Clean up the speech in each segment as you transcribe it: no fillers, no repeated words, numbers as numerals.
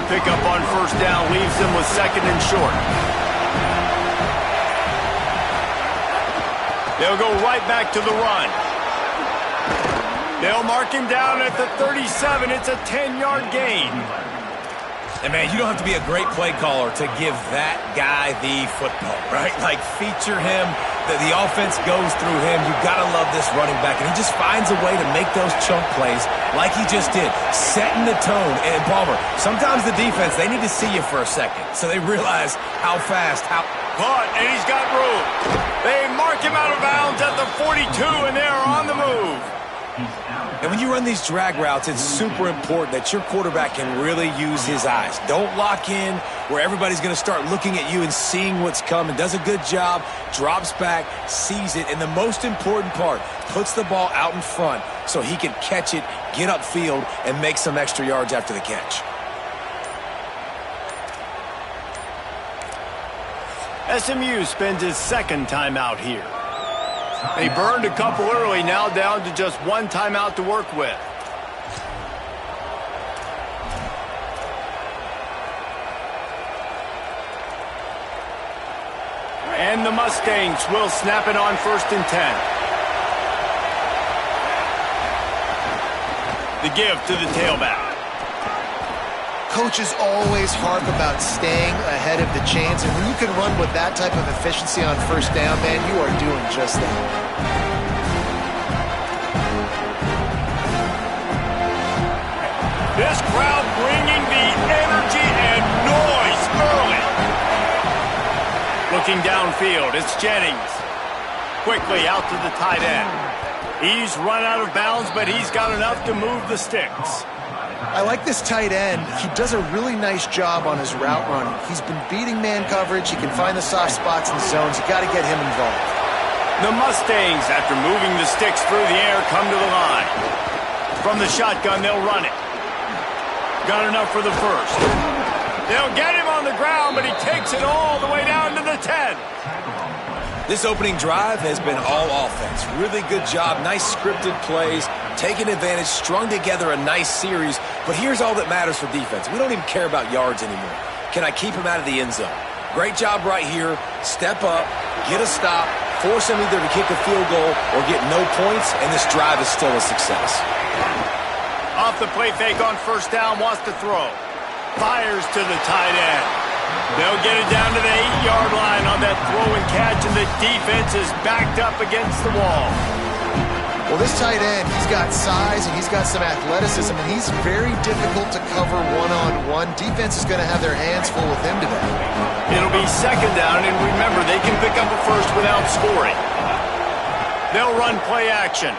pickup on first down leaves them with second and short. They'll go right back to the run. They'll mark him down at the 37. It's a 10-yard gain. And, man, you don't have to be a great play caller to give that guy the football, right? Like, feature him. The offense goes through him. You've got to love this running back. And he just finds a way to make those chunk plays like he just did, setting the tone. And, Palmer, sometimes the defense, they need to see you for a second so they realize how fast, how... Caught, and he's got room. They mark him out of bounds at the 42, and they're on the move. And when you run these drag routes, it's super important that your quarterback can really use his eyes. Don't lock in where everybody's going to start looking at you and seeing what's coming. Does a good job, drops back, sees it, and the most important part, puts the ball out in front so he can catch it, get upfield, and make some extra yards after the catch. SMU spends his second timeout here. They burned a couple early, now down to just one timeout to work with. And the Mustangs will snap it on 1st and 10. The give to the tailback. Coaches always harp about staying ahead of the chains, and when you can run with that type of efficiency on first down, man, you are doing just that. This crowd bringing the energy and noise early. Looking downfield, it's Jennings. Quickly out to the tight end. He's run out of bounds, but he's got enough to move the sticks. I like this tight end. He does a really nice job on his route running. He's been beating man coverage. He can find the soft spots in the zones. You got to get him involved. The Mustangs, after moving the sticks through the air, come to the line. From the shotgun, they'll run it. Got enough for the first. They'll get him on the ground, but he takes it all the way down to the 10. This opening drive has been all offense. Really good job, nice scripted plays, taking advantage, strung together a nice series. But here's all that matters for defense. We don't even care about yards anymore. Can I keep him out of the end zone? Great job right here. Step up, get a stop, force him either to kick a field goal or get no points, and this drive is still a success. Off the play fake on first down, wants to throw. Fires to the tight end. They'll get it down to the 8-yard line on that throw and catch, and the defense is backed up against the wall. Well, this tight end, he's got size and he's got some athleticism, and he's very difficult to cover one-on-one. Defense is going to have their hands full with him today. It'll be second down, and remember, they can pick up a first without scoring. They'll run play action.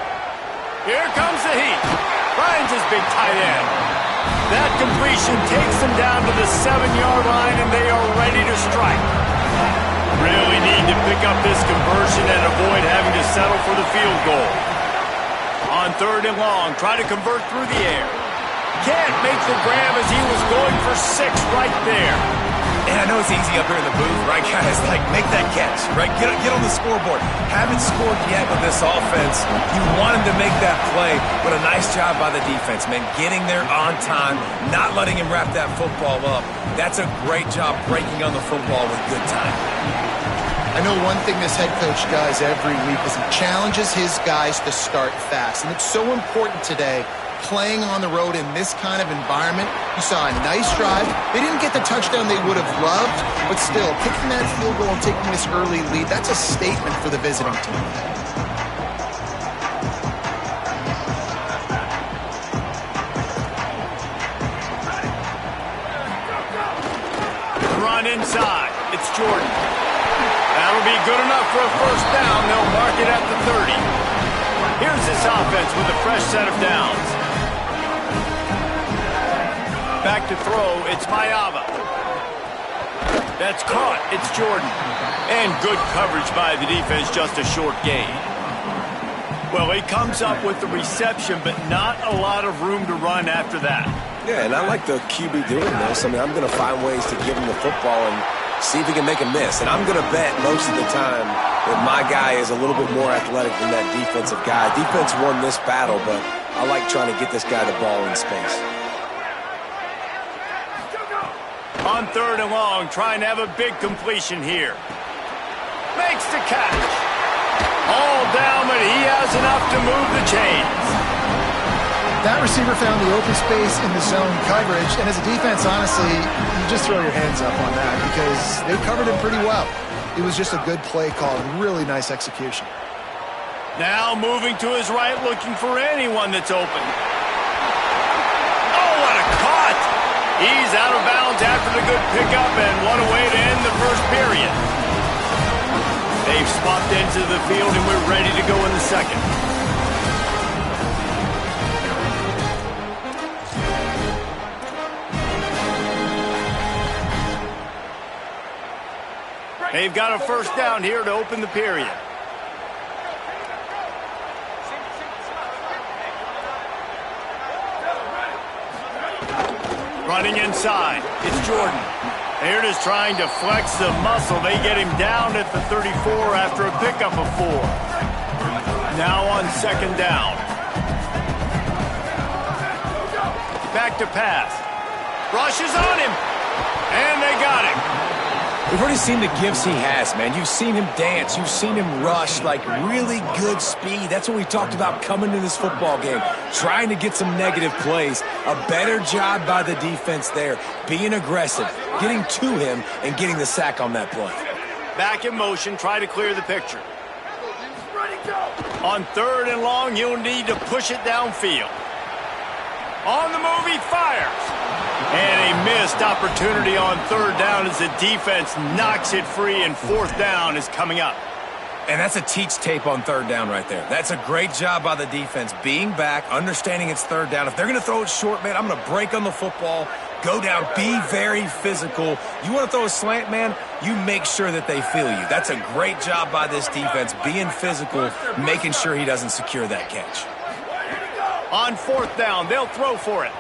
Here comes the heat. Finds his big tight end. That completion takes them down to the 7-yard line, and they are ready to strike. Really need to pick up this conversion and avoid having to settle for the field goal. On 3rd and long, try to convert through the air. Can't make the grab as he was going for 6 right there. And I know it's easy up here in the booth, right, guys? Like, make that catch, right? Get on the scoreboard. Haven't scored yet with this offense. You want him to make that play, but a nice job by the defense, man. Getting there on time, not letting him wrap that football up. That's a great job breaking on the football with good time. I know one thing this head coach does every week is he challenges his guys to start fast, and it's so important today. Playing on the road in this kind of environment, you saw a nice drive. They didn't get the touchdown they would have loved, but still, kicking that field goal and taking this early lead, that's a statement for the visiting team. Run inside. It's Jordan. That'll be good enough for a first down. They'll mark it at the 30. Here's this offense with a fresh set of downs. Back to throw, it's Mayava. That's caught, it's Jordan. And good coverage by the defense, just a short gain. Well, he comes up with the reception, but not a lot of room to run after that. Yeah, and I like the QB doing this. I mean, I'm going to find ways to give him the football and see if he can make a miss. And I'm going to bet most of the time that my guy is a little bit more athletic than that defensive guy. Defense won this battle, but I like trying to get this guy the ball in space. On 3rd and long, trying to have a big completion here. Makes the catch. All down, but he has enough to move the chains. That receiver found the open space in the zone coverage, and as a defense, honestly, you just throw your hands up on that because they covered him pretty well. It was just a good play call and really nice execution. Now moving to his right, looking for anyone that's open. Oh, what a cut! He's out of bounds after the good pickup, and what a way to end the first period. They've swapped into the field, and we're ready to go in the second. They've got a first down here to open the period. Running inside, it's Jordan. They're just trying to flex the muscle. They get him down at the 34 after a pickup of 4. Now on 2nd down. Back to pass. Rushes on him. And they got him. We've already seen the gifts he has, man. You've seen him dance. You've seen him rush, like really good speed. That's what we talked about coming to this football game, trying to get some negative plays. A better job by the defense there, being aggressive, getting to him, and getting the sack on that play. Back in motion, try to clear the picture. On 3rd and long, you'll need to push it downfield. On the move, he fires. And a missed opportunity on 3rd down as the defense knocks it free, and 4th down is coming up. And that's a teach tape on 3rd down right there. That's a great job by the defense, being back, understanding it's 3rd down. If they're going to throw it short, man, I'm going to break on the football, go down, be very physical. You want to throw a slant, man, you make sure that they feel you. That's a great job by this defense, being physical, making sure he doesn't secure that catch. On 4th down, they'll throw for it.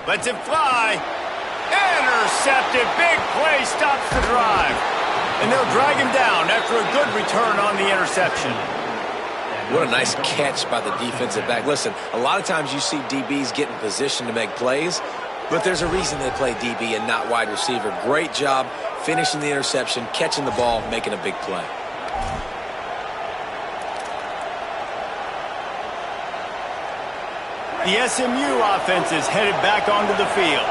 Lets it fly. Intercepted. Big play stops the drive. And they'll drag him down after a good return on the interception. What a nice catch by the defensive back. Listen, a lot of times you see DBs get in position to make plays, but there's a reason they play DB and not wide receiver. Great job finishing the interception, catching the ball, making a big play. The SMU offense is headed back onto the field.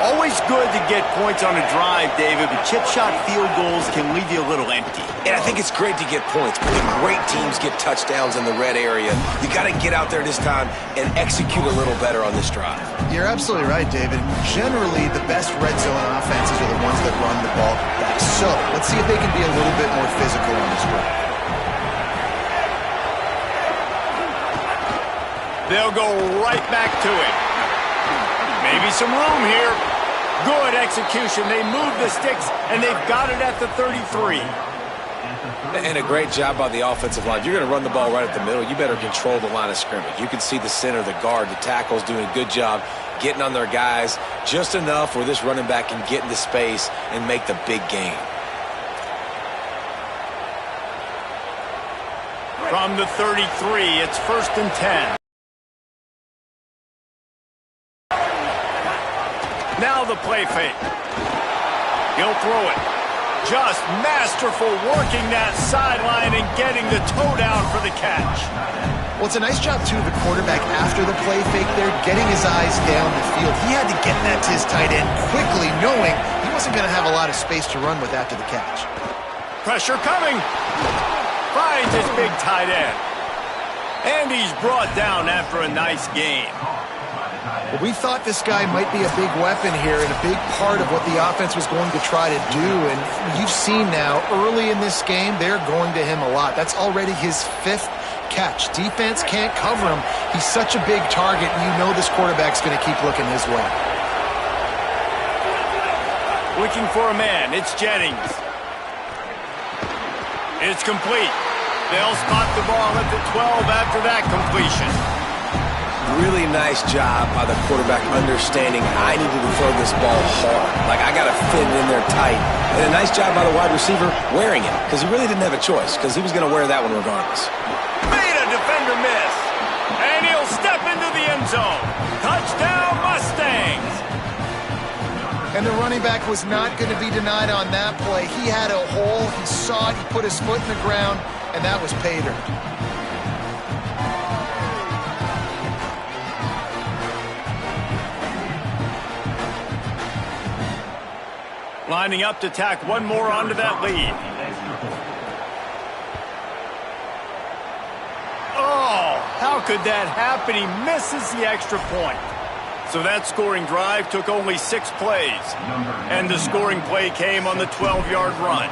Always good to get points on a drive, David, but chip shot field goals can leave you a little empty. And I think it's great to get points, but the great teams get touchdowns in the red area. You got to get out there this time and execute a little better on this drive. You're absolutely right, David. Generally, the best red zone offenses are the ones that run the ball best. So let's see if they can be a little bit more physical on this drive. They'll go right back to it. Maybe some room here. Good execution. They move the sticks, and they've got it at the 33. And a great job by the offensive line. If you're going to run the ball right at the middle, you better control the line of scrimmage. You can see the center, the guard, the tackles doing a good job getting on their guys just enough where this running back can get into space and make the big gain. From the 33, it's 1st and 10. Now the play fake. He'll throw it. Just masterful working that sideline and getting the toe down for the catch. Well, it's a nice job, too, of the quarterback after the play fake there, getting his eyes down the field. He had to get that to his tight end quickly, knowing he wasn't going to have a lot of space to run with after the catch. Pressure coming. Finds his big tight end. And he's brought down after a nice game. Well, we thought this guy might be a big weapon here and a big part of what the offense was going to try to do. And you've seen now, early in this game, they're going to him a lot. That's already his 5th catch. Defense can't cover him. He's such a big target, and you know this quarterback's going to keep looking his way. Looking for a man. It's Jennings. It's complete. They'll spot the ball at the 12 after that completion. Really nice job by the quarterback understanding I needed to throw this ball hard. Like, I got to fit it in there tight. And a nice job by the wide receiver wearing it, because he really didn't have a choice, because he was going to wear that one regardless. Made a defender miss. And he'll step into the end zone. Touchdown, Mustangs. And the running back was not going to be denied on that play. He had a hole, he saw it, he put his foot in the ground, and that was pay dirt. Lining up to tack one more onto that lead. Oh, how could that happen? He misses the extra point. So that scoring drive took only 6 plays. And the scoring play came on the 12-yard run.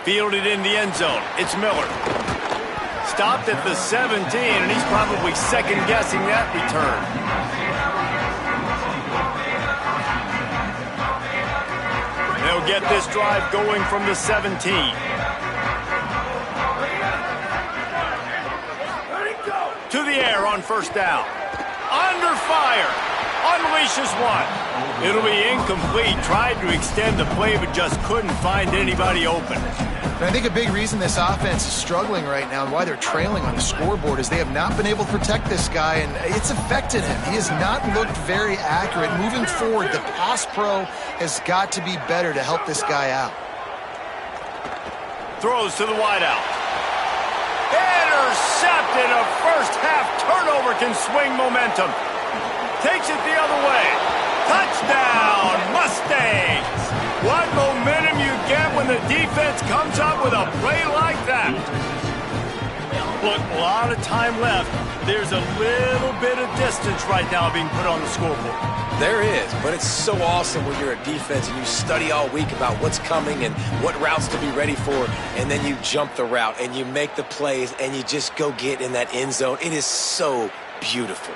Fielded in the end zone. It's Miller. Stopped at the 17, and he's probably second-guessing that return. They'll get this drive going from the 17. To the air on first down. Under fire. Unleashes one. It'll be incomplete. Tried to extend the play, but just couldn't find anybody open. And I think a big reason this offense is struggling right now and why they're trailing on the scoreboard is they have not been able to protect this guy, and it's affected him. He has not looked very accurate. Moving forward, the pass pro has got to be better to help this guy out. Throws to the wideout. Intercepted. A first-half turnover can swing momentum. Takes it the other way. Touchdown, Mustangs. What momentum you get when the defense comes up with a play like that. Look, a lot of time left. There's a little bit of distance right now being put on the scoreboard. There is, but it's so awesome when you're a defense and you study all week about what's coming and what routes to be ready for, and then you jump the route and you make the plays and you just go get in that end zone. It is so beautiful.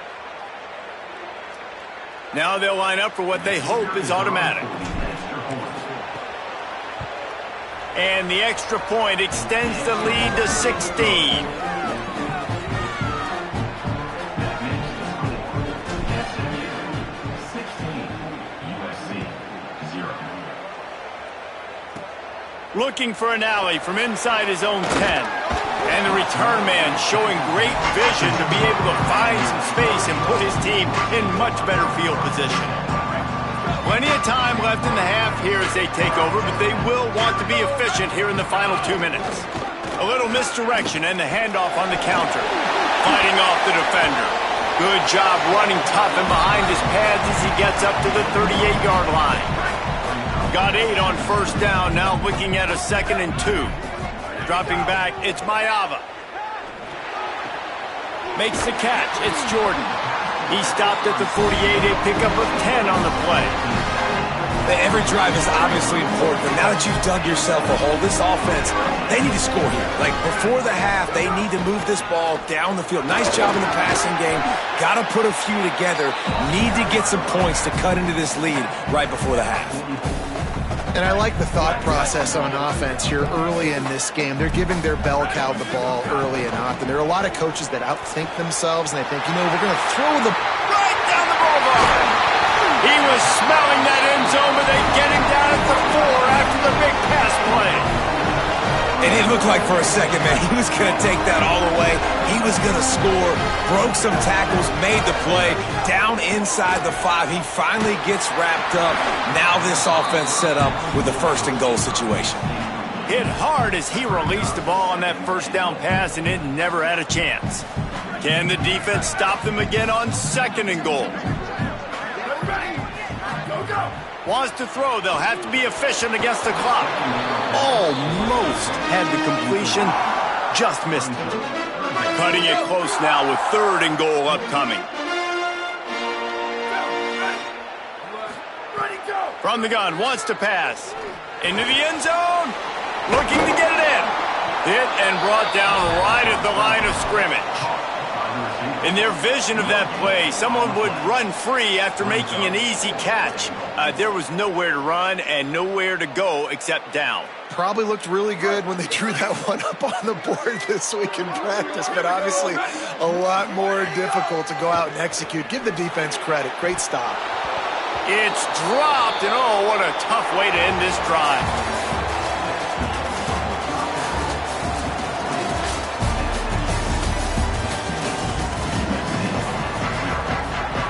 Now they'll line up for what they hope is automatic. And the extra point extends the lead to 16. Looking for an alley from inside his own 10. And the return man showing great vision to be able to find some space and put his team in much better field position. Plenty of time left in the half here as they take over, but they will want to be efficient here in the final 2 minutes. A little misdirection and the handoff on the counter. Fighting off the defender. Good job running tough and behind his pads as he gets up to the 38-yard line. Got 8 on first down, now looking at a 2nd and 2. Dropping back, it's Mayava. Makes the catch, it's Jordan. He stopped at the 48, a pickup of 10 on the play. Every drive is obviously important, but now that you've dug yourself a hole, this offense, they need to score here. Like, before the half, they need to move this ball down the field. Nice job in the passing game. Got to put a few together. Need to get some points to cut into this lead right before the half. And I like the thought process on offense here early in this game. They're giving their bell cow the ball early and often. There are a lot of coaches that outthink themselves, and they think, you know, we're going to throw the right down the boulevard. He was smelling that end zone, but they get him down at the 4 after the big pass play. And it looked like for a second, man, he was going to take that all the way. He was going to score, broke some tackles, made the play, down inside the 5. He finally gets wrapped up. Now this offense set up with a 1st and goal situation. Hit hard as he released the ball on that first down pass, and it never had a chance. Can the defense stop them again on 2nd and goal? Wants to throw. They'll have to be efficient against the clock. Almost had the completion. Just missed it. Cutting it close now with 3rd and goal upcoming. From the gun. Wants to pass. Into the end zone. Looking to get it in. Hit and brought down right at the line of scrimmage. In their vision of that play, someone would run free after making an easy catch. There was nowhere to run and nowhere to go except down. Probably looked really good when they drew that one up on the board this week in practice, but obviously a lot more difficult to go out and execute. Give the defense credit. Great stop. It's dropped, and oh, what a tough way to end this drive.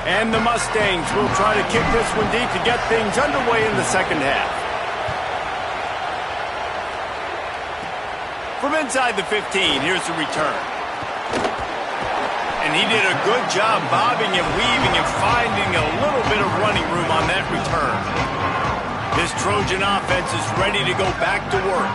And the Mustangs will try to kick this one deep to get things underway in the second half. From inside the 15, here's the return. And he did a good job bobbing and weaving and finding a little bit of running room on that return. This Trojan offense is ready to go back to work.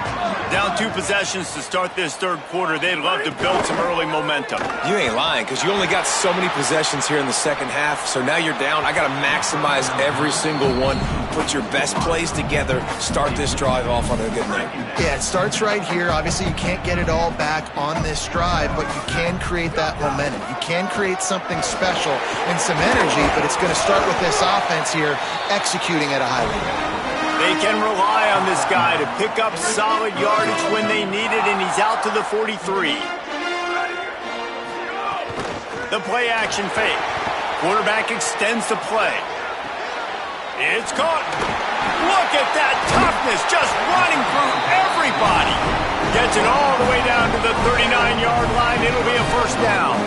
Down 2 possessions to start this third quarter. They'd love to build some early momentum. You ain't lying, because you only got so many possessions here in the second half, so now you're down. I got to maximize every single one. Put your best plays together. Start this drive off on a good night. Yeah, it starts right here. Obviously, you can't get it all back on this drive, but you can create that momentum. You can create something special and some energy, but it's going to start with this offense here executing at a high level. They can rely on this guy to pick up solid yardage when they need it, and he's out to the 43. The play action fake. Quarterback extends the play. It's caught. Look at that toughness, just running through everybody. Gets it all the way down to the 39-yard line. It'll be a first down.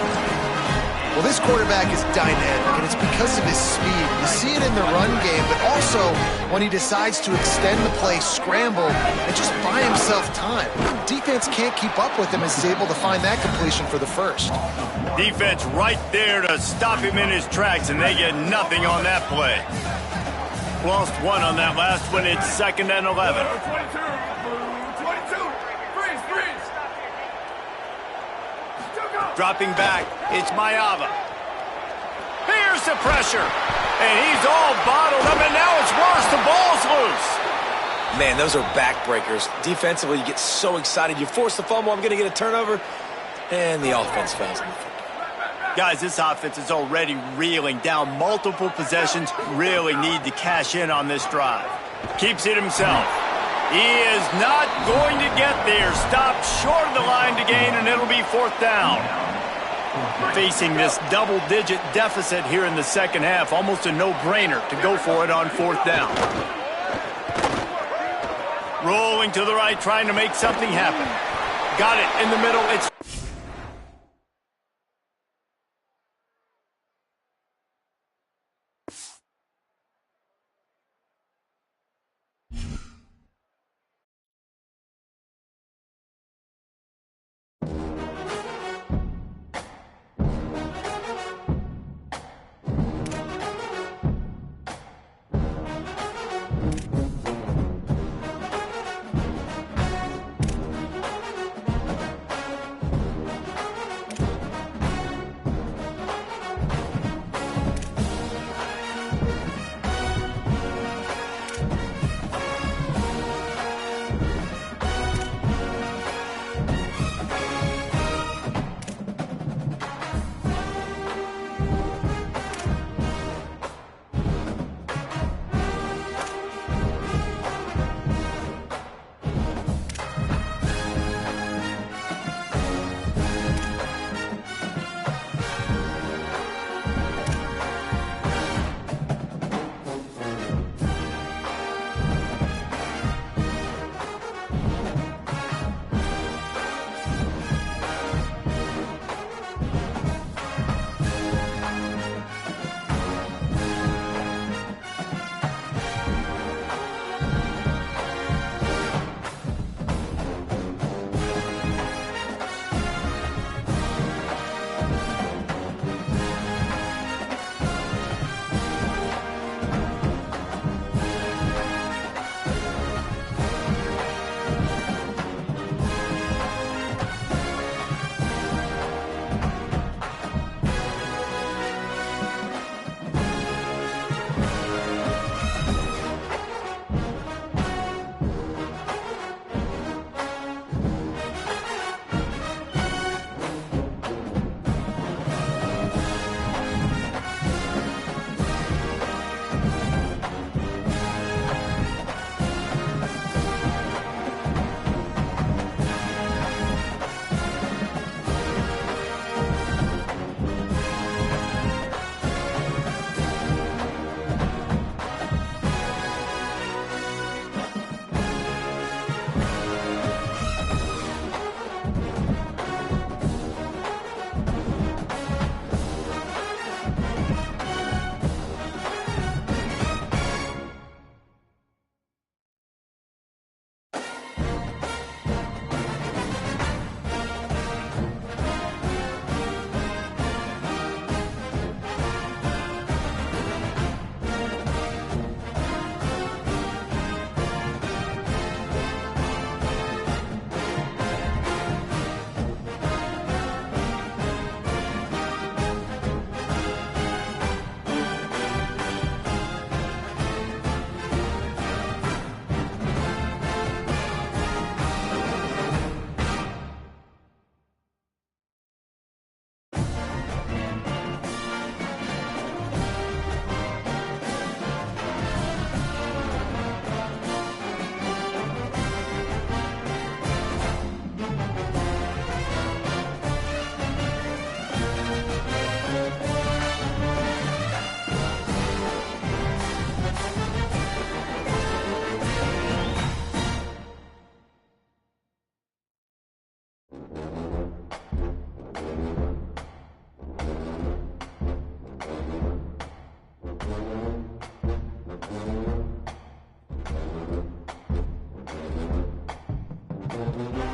Well, this quarterback is dynamic, and it's because of his speed. You see it in the run game, but also when he decides to extend the play, scramble, and just buy himself time. Defense can't keep up with him as he's able to find that completion for the first. Defense right there to stop him in his tracks, and they get nothing on that play. Lost 1 on that last one. It's 2nd and 11. 22. Freeze. Dropping back, it's Mayava. Here's the pressure. And he's all bottled up, and now it's worse. The ball's loose. Man, those are backbreakers. Defensively, you get so excited. You force the fumble, I'm going to get a turnover, and the offense fails. Guys, this offense is already reeling down multiple possessions. Really need to cash in on this drive. Keeps it himself. He is not going to get there. Stopped short of the line to gain, and it'll be 4th down. Facing this double-digit deficit here in the second half, almost a no-brainer to go for it on 4th down. Rolling to the right, trying to make something happen. Got it in the middle. It's game.